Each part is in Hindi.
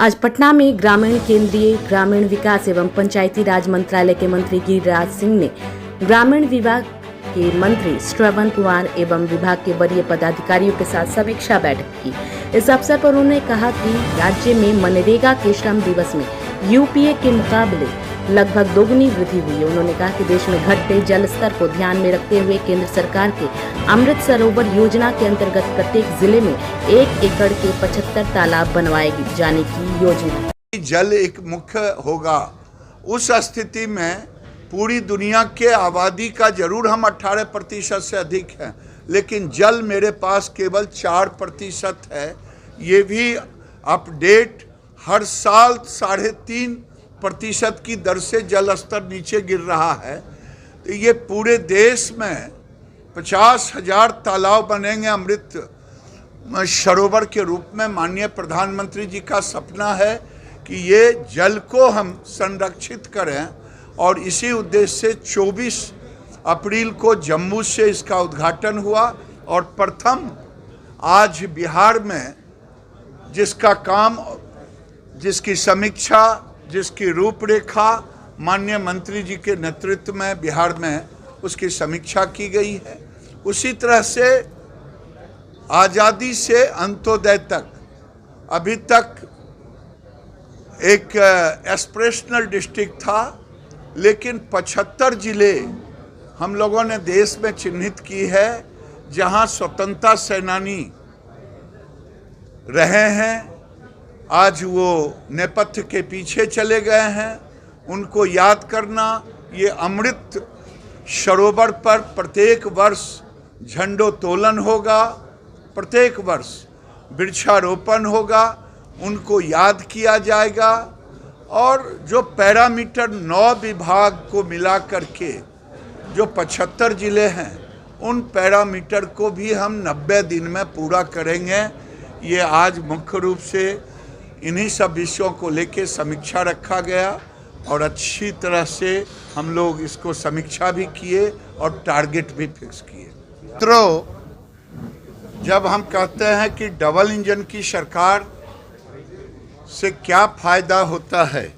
आज पटना में ग्रामीण केंद्रीय ग्रामीण विकास एवं पंचायती राज मंत्रालय के मंत्री गिरिराज सिंह ने ग्रामीण विभाग के मंत्री श्रवण कुमार एवं विभाग के वरीय पदाधिकारियों के साथ समीक्षा बैठक की। इस अवसर पर उन्होंने कहा कि राज्य में मनरेगा के श्रम दिवस में यूपीए के मुकाबले लगभग दोगुनी वृद्धि हुई है। उन्होंने कहा कि देश में घटते जल स्तर को ध्यान में रखते हुए केंद्र सरकार के अमृत सरोवर योजना के अंतर्गत प्रत्येक जिले में 1 एकड़ के 75 तालाब बनवाए जाने की योजना। जल एक मुख्य होगा। उस स्थिति में पूरी दुनिया के आबादी का जरूर हम 18% से अधिक हैं, लेकिन जल मेरे पास केवल 4% है। ये भी अपडेट हर साल 3.5% की दर से जल स्तर नीचे गिर रहा है। तो ये पूरे देश में 50,000 तालाब बनेंगे अमृत सरोवर के रूप में। माननीय प्रधानमंत्री जी का सपना है कि ये जल को हम संरक्षित करें और इसी उद्देश्य से 24 अप्रैल को जम्मू से इसका उद्घाटन हुआ और प्रथम आज बिहार में जिसका काम, जिसकी समीक्षा, जिसकी रूपरेखा माननीय मंत्री जी के नेतृत्व में बिहार में उसकी समीक्षा की गई है। उसी तरह से आज़ादी से अंत्योदय तक अभी तक एक एस्पिरेशनल डिस्ट्रिक्ट था, लेकिन 75 जिले हम लोगों ने देश में चिन्हित की है जहां स्वतंत्रता सेनानी रहे हैं। आज वो नेपथ्य के पीछे चले गए हैं, उनको याद करना। ये अमृत सरोवर पर प्रत्येक वर्ष झंडोत्तोलन होगा, प्रत्येक वर्ष वृक्षारोपण होगा, उनको याद किया जाएगा। और जो पैरामीटर 9 विभाग को मिला करके जो 75 जिले हैं, उन पैरामीटर को भी हम 90 दिन में पूरा करेंगे। ये आज मुख्य रूप से इन्हीं सब विषयों को लेके समीक्षा रखा गया और अच्छी तरह से हम लोग इसको समीक्षा भी किए और टारगेट भी फिक्स किए। मित्रों, जब हम कहते हैं कि डबल इंजन की सरकार से क्या फायदा होता है,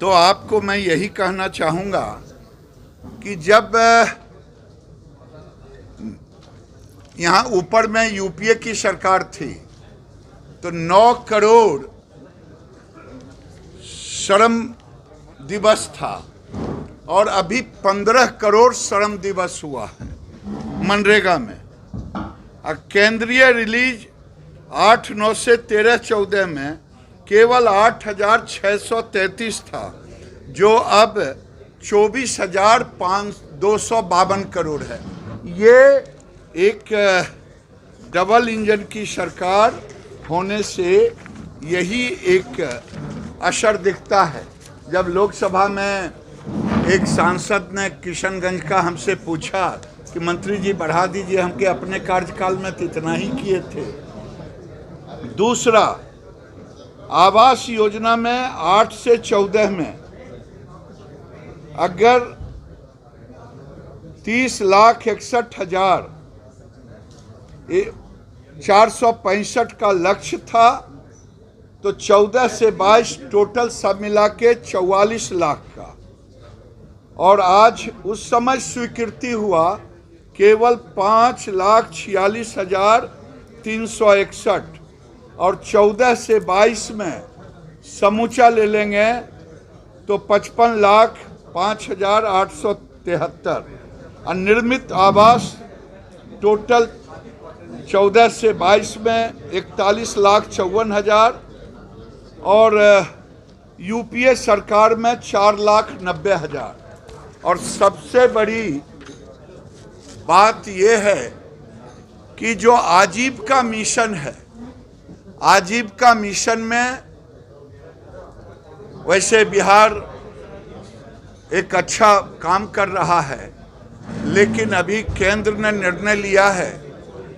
तो आपको मैं यही कहना चाहूँगा कि जब यहाँ ऊपर में यूपीए की सरकार थी तो 9 करोड़ श्रम दिवस था और अभी 15 करोड़ श्रम दिवस हुआ है मनरेगा में। और केंद्रीय रिलीज 8/9 से 13-14 में केवल 8,633 था, जो अब 24,252 करोड़ है। ये एक डबल इंजन की सरकार होने से यही एक असर दिखता है। जब लोकसभा में एक सांसद ने किशनगंज का हमसे पूछा कि मंत्री जी बढ़ा दीजिए, हमके अपने कार्यकाल में तो इतना ही किए थे। दूसरा, आवास योजना में 8 से 14 में अगर 30,61,465 का लक्ष्य था तो 14 से 22 टोटल सब मिला के 44 लाख का, और आज उस समय स्वीकृति हुआ केवल 5,46,361, और 14 से 22 में समूचा ले लेंगे तो 55,05,873। और निर्मित आवास टोटल 14 से 22 में 41,54,000 और यूपीए सरकार में 4,90,000। और सबसे बड़ी बात यह है कि जो आजीविका मिशन है, आजीविका मिशन में वैसे बिहार एक अच्छा काम कर रहा है, लेकिन अभी केंद्र ने निर्णय लिया है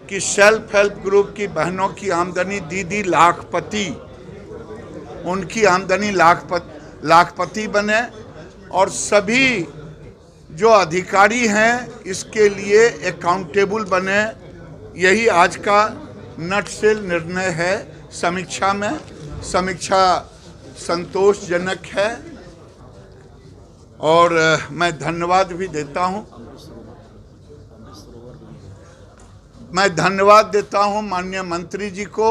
कि सेल्फ हेल्प ग्रुप की बहनों की आमदनी दीदी लाखपति, उनकी आमदनी लाखपति बने, और सभी जो अधिकारी हैं इसके लिए अकाउंटेबल बने। यही आज का नटसेल निर्णय है समीक्षा में। समीक्षा संतोषजनक है और मैं धन्यवाद भी देता हूं। मैं धन्यवाद देता हूं माननीय मंत्री जी को।